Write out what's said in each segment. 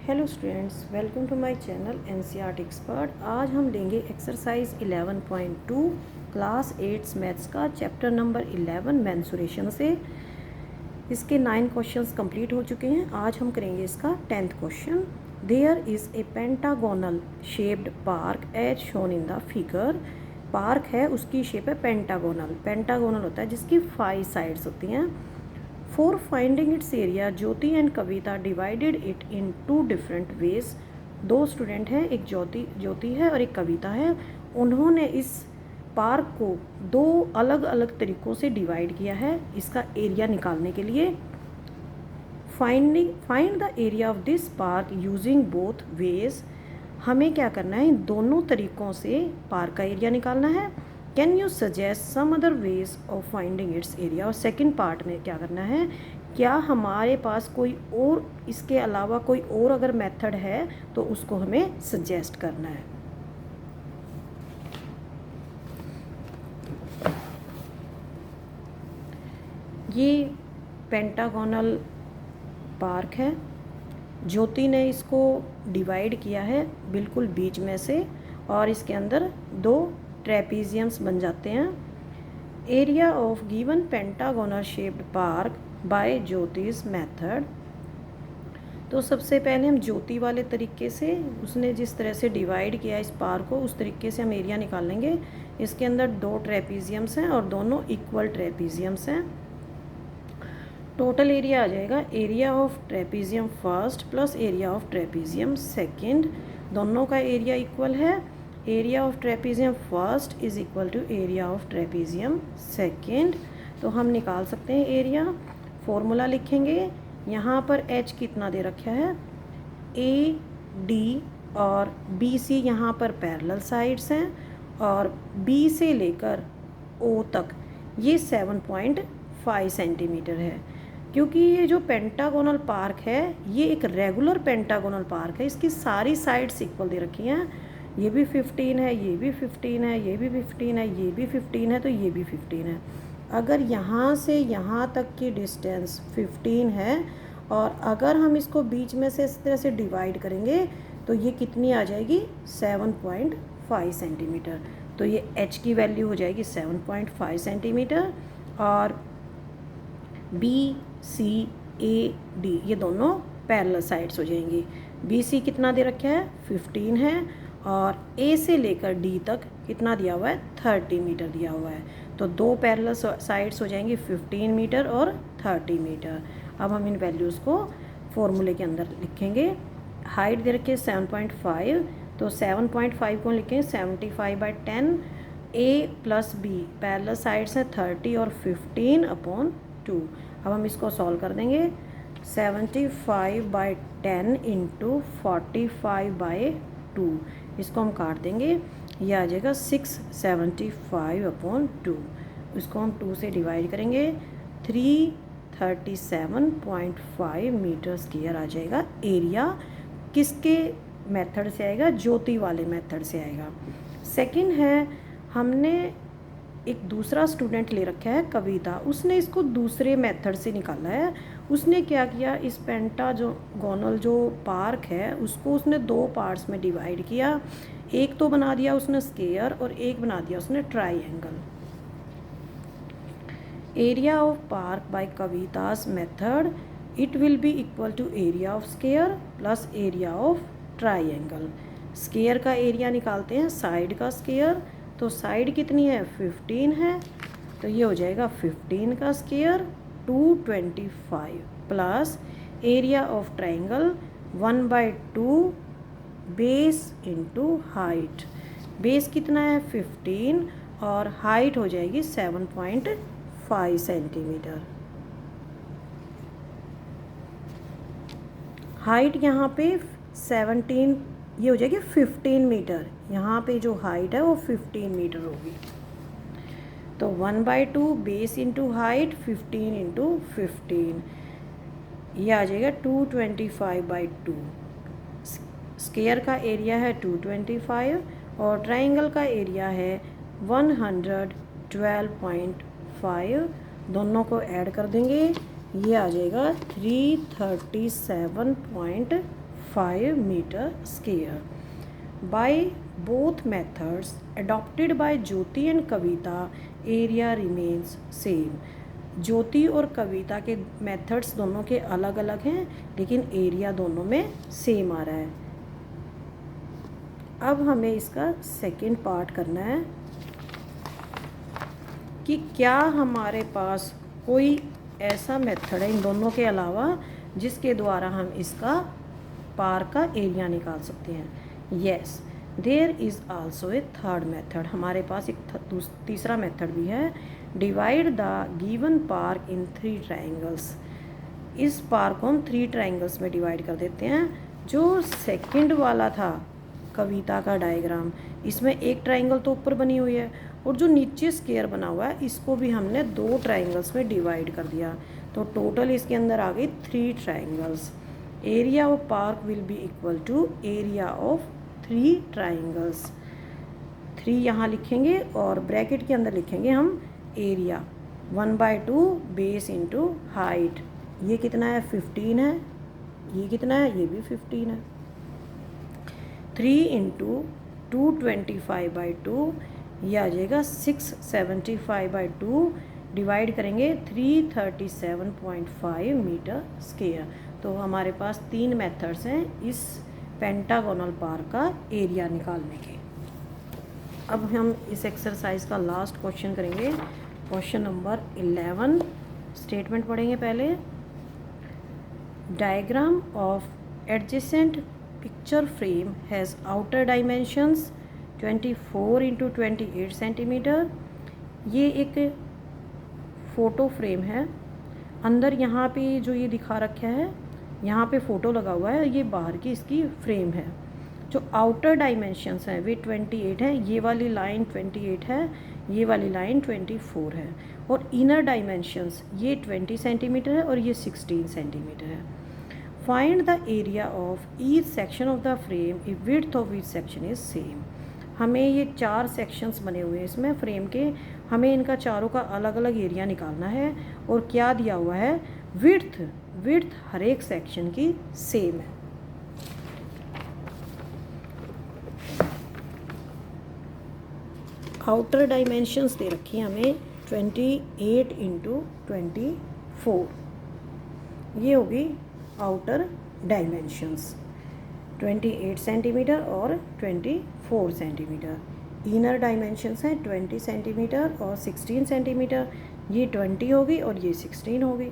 Hello students, welcome to my channel NCERT expert. आज हम लेंगे एक्सरसाइज 11.2 क्लास 8 मैथ्स का चैप्टर नंबर 11 मेंसुरेशन से। इसके 9 क्वेश्चंस कंप्लीट हो चुके हैं। आज हम करेंगे इसका 10th question. There is a pentagonal shaped park as shown in the figure. Park है, उसकी शेप है पेंटागोनल। पेंटागोनल होता है जिसकी 5 साइड्स होती हैं। For finding its area, Jyoti and Kavita divided it in 2 different ways. 2 student हैं, एक ज्योति है और एक कविता है। उन्होंने इस पार्क को 2 अलग अलग तरीक़ों से डिवाइड किया है इसका एरिया निकालने के लिए। Find the area of this park using both ways. हमें क्या करना है, इन दोनों तरीक़ों से पार्क का एरिया निकालना है। Can you suggest some other ways of finding its area. और सेकेंड पार्ट में क्या करना है, क्या हमारे पास कोई और इसके अलावा कोई और अगर मेथड है तो उसको हमें सजेस्ट करना है। ये पेंटागोनल पार्क है। ज्योति ने इसको डिवाइड किया है बिल्कुल बीच में से और इसके अंदर 2 ट्रेपीजियम्स बन जाते हैं। Area of given pentagonal shaped park by Jyoti's method. तो सबसे पहले हम ज्योति वाले तरीके से, उसने जिस तरह से डिवाइड किया इस पार्क को, उस तरीके से हम एरिया निकाल लेंगे। इसके अंदर 2 ट्रेपीजियम्स हैं और दोनों इक्वल ट्रेपीजियम्स हैं। टोटल एरिया आ जाएगा area of trapezium first plus area of trapezium second. दोनों का एरिया इक्वल है। Area of trapezium first is equal to area of trapezium second. तो हम निकाल सकते हैं एरिया। फॉर्मूला लिखेंगे। यहाँ पर एच कितना दे रखा है, ए डी और बी सी यहाँ पर पैरेलल साइड्स हैं और बी से लेकर ओ तक ये 7.5 सेंटीमीटर है। क्योंकि ये जो पेंटागोनल पार्क है ये एक रेगुलर पेंटागोनल पार्क है, इसकी सारी साइड्स इक्वल दे रखी हैं। ये भी 15 है, ये भी 15 है, ये भी 15 है, ये भी 15 है, तो ये भी 15 है। अगर यहाँ से यहाँ तक की डिस्टेंस 15 है और अगर हम इसको बीच में से इस तरह से डिवाइड करेंगे तो ये कितनी आ जाएगी, 7.5 सेंटीमीटर। तो ये h की वैल्यू हो जाएगी 7.5 सेंटीमीटर और बी सी ए डी ये दोनों पैरेलल साइड्स हो जाएंगी। बी सी कितना दे रखा है, 15 है और ए से लेकर डी तक कितना दिया हुआ है, 30 मीटर दिया हुआ है। तो 2 पैरेलल साइड्स हो जाएंगी 15 मीटर और 30 मीटर। अब हम इन वैल्यूज़ को फॉर्मूले के अंदर लिखेंगे। हाइट दे रखी है 7.5, तो 7.5 को लिखें 75/10। ए प्लस बी पैरेलल साइड्स हैं 30 और 15/2। अब हम इसको सॉल्व कर देंगे। 75/10 इंटू 45/2, इसको हम काट देंगे, ये आ जाएगा 675/2। इसको हम 2 से डिवाइड करेंगे, 337.5 मीटर स्क्वायर आ जाएगा एरिया। किसके मेथड से आएगा, ज्योति वाले मेथड से आएगा। सेकंड है, हमने एक दूसरा स्टूडेंट ले रखा है कविता, उसने इसको दूसरे मेथड से निकाला है। उसने क्या किया, इस पेंटागोनल जो पार्क है उसको उसने 2 पार्ट्स में डिवाइड किया। एक तो बना दिया उसने स्क्वायर और एक बना दिया उसने triangle. Area of park by Kavita's method, it will be equal to area of square plus area of triangle. Square का एरिया निकालते हैं, साइड का स्क्वायर, तो साइड कितनी है, 15 है, तो ये हो जाएगा 15 का square 225 plus area of triangle 1/2 base into height. Base कितना है 15 और हाइट हो जाएगी 7.5 सेंटीमीटर। हाइट यहाँ पे 17, ये हो जाएगी 15 मीटर। यहाँ पे जो हाइट है वो 15 मीटर होगी। तो 1/2 बेस इंटू हाइट 15 इंटू 15, ये आ जाएगा 225/2। स्क्वायर का एरिया है 225 और ट्राइंगल का एरिया है 112.5। दोनों को ऐड कर देंगे, ये आ जाएगा 337.5 5 metre square. By both methods adopted by Jyoti and Kavita area remains same. Jyoti और कविता के मेथड्स दोनों के अलग अलग हैं, लेकिन एरिया दोनों में सेम आ रहा है. अब हमें इसका सेकंड पार्ट करना है कि क्या हमारे पास कोई ऐसा मेथड है इन दोनों के अलावा जिसके द्वारा हम इसका पार्क का एरिया निकाल सकते हैं. Yes, there is also a third method. हमारे पास एक तीसरा मेथड भी है. Divide the given park in 3 triangles. इस पार्क को हम 3 ट्राइंगल्स में डिवाइड कर देते हैं. जो सेकंड वाला था कविता का डायग्राम, इसमें एक ट्राइंगल तो ऊपर बनी हुई है और जो नीचे स्क्वायर बना हुआ है इसको भी हमने 2 ट्राइंगल्स में डिवाइड कर दिया. तो टोटल इसके अंदर आ गई 3 triangles. Area of park will be equal to area of 3 triangles. 3 यहाँ लिखेंगे और ब्रैकेट के अंदर लिखेंगे हम एरिया 1/2 बेस इंटू हाइट. ये कितना है? 15 है. ये कितना है? ये भी 15 है. 3 इंटू 225/2 ये आ जाएगा 675/2. डिवाइड करेंगे 337.5 मीटर स्क्वायर. तो हमारे पास 3 मेथड्स हैं इस पेंटागोनल पार्क का एरिया निकालने के. अब हम इस एक्सरसाइज का लास्ट क्वेश्चन करेंगे. Question number 11. स्टेटमेंट पढ़ेंगे पहले. Diagram of adjacent picture frame has outer dimensions 24 into 28 centimetre. ये एक फ़ोटो फ्रेम है. अंदर यहाँ पे जो ये दिखा रखा है, यहाँ पे फ़ोटो लगा हुआ है, ये बाहर की इसकी फ्रेम है. जो आउटर डायमेंशंस हैं वे 28 हैं. ये वाली लाइन 28 है, ये वाली लाइन 24 है. और इनर डायमेंशंस ये 20 सेंटीमीटर है और ये 16 सेंटीमीटर है. Find the area of each section of the frame if width of each section is same. हमें ये 4 सेक्शंस बने हुए हैं इसमें फ्रेम के. हमें इनका चारों का अलग अलग एरिया निकालना है. और क्या दिया हुआ है? विड्थ हर एक सेक्शन की सेम है. आउटर डायमेंशंस दे रखी हैं हमें 28 इंटू 24. ये होगी आउटर डायमेंशंस 28 सेंटीमीटर और 24 सेंटीमीटर. इनर डायमेंशंस हैं 20 सेंटीमीटर और 16 सेंटीमीटर. ये 20 होगी और ये 16 होगी.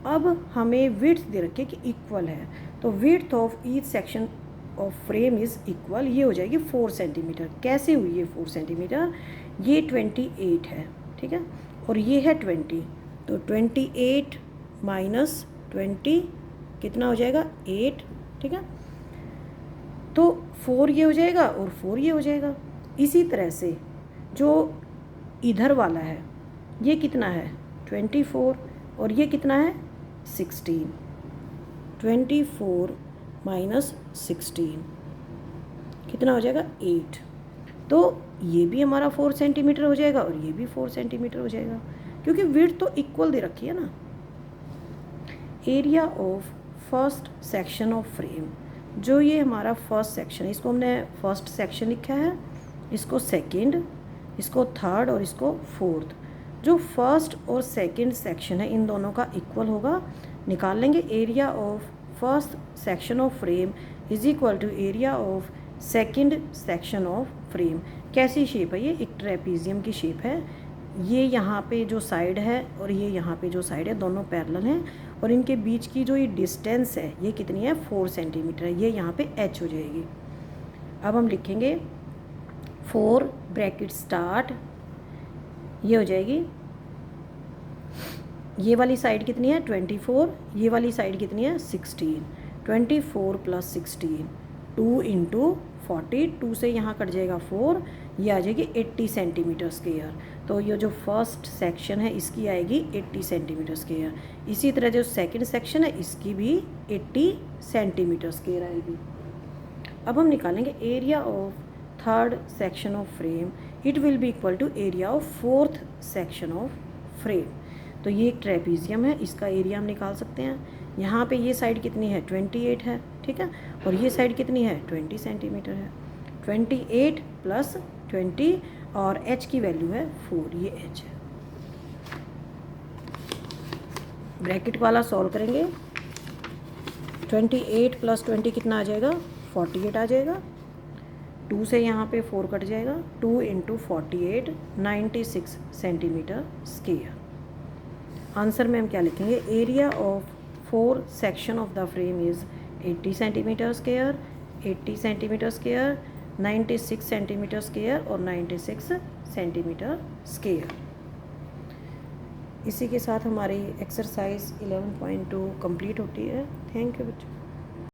अब हमें विड्थ दे रखी है कि इक्वल है. तो width of each section of frame is equal. ये हो जाएगी 4 सेंटीमीटर. कैसे हुई ये 4 सेंटीमीटर? ये 28 है, ठीक है, और ये है 20. तो 28 माइनस 20 कितना हो जाएगा? 8, ठीक है. तो 4 ये हो जाएगा और 4 ये हो जाएगा. इसी तरह से जो इधर वाला है ये कितना है? 24 और ये कितना है? 16. 24 माइनस 16 कितना हो जाएगा? 8. तो ये भी हमारा 4 सेंटीमीटर हो जाएगा और ये भी 4 सेंटीमीटर हो जाएगा, क्योंकि विड्थ तो इक्वल दे रखी है ना. Area of first section of frame. जो ये हमारा फर्स्ट सेक्शन है इसको हमने फर्स्ट सेक्शन लिखा है, इसको सेकंड, इसको थर्ड और इसको फोर्थ. जो फर्स्ट और सेकंड सेक्शन है इन दोनों का इक्वल होगा. निकाल लेंगे. Area of first section of frame is equal to area of second section of frame. कैसी शेप है? ये एक ट्रेपीजियम की शेप है. ये यहाँ पे जो साइड है और ये यहाँ पे जो साइड है दोनों पैरेलल हैं और इनके बीच की जो ये डिस्टेंस है ये कितनी है? 4 सेंटीमीटर है. ये यहाँ पे h हो जाएगी. अब हम लिखेंगे 4 ब्रैकेट स्टार्ट. ये हो जाएगी. ये वाली साइड कितनी है? 24. ये वाली साइड कितनी है? 16. 24 प्लस 16 2 इंटू 40. 2 से यहाँ कट जाएगा 4. ये आ जाएगी 80 सेंटीमीटर स्क्वायर. तो ये जो फर्स्ट सेक्शन है इसकी आएगी 80 सेंटीमीटर स्क्वायर. इसी तरह जो सेकंड सेक्शन है इसकी भी 80 सेंटीमीटर स्क्वायर आएगी. अब हम निकालेंगे area of third section of frame. It will be equal to area of fourth section of frame. तो ये एक ट्रेपीजियम है, इसका एरिया हम निकाल सकते हैं. यहाँ पे ये साइड कितनी है? 28 है. ठीक है। और ये साइड कितनी है 20 सेंटीमीटर है, 28 + 20 और h की वैल्यू है 4, ये h है। ब्रैकेट वाला सॉल्व करेंगे, 28 + 20 कितना आ जाएगा 48 आ जाएगा, 2 से यहाँ पे 4 कट जाएगा, 2 × 48 96 सेंटीमीटर स्क्वायर। आंसर में हम क्या लिखेंगे, area of 4 section of the frame is 80 centimetre square, 80 centimetre square, 96 centimetre square और 96 सेंटीमीटर स्क्वायर। इसी के साथ हमारी एक्सरसाइज 11.2 कंप्लीट होती है। थैंक यू बच्चों।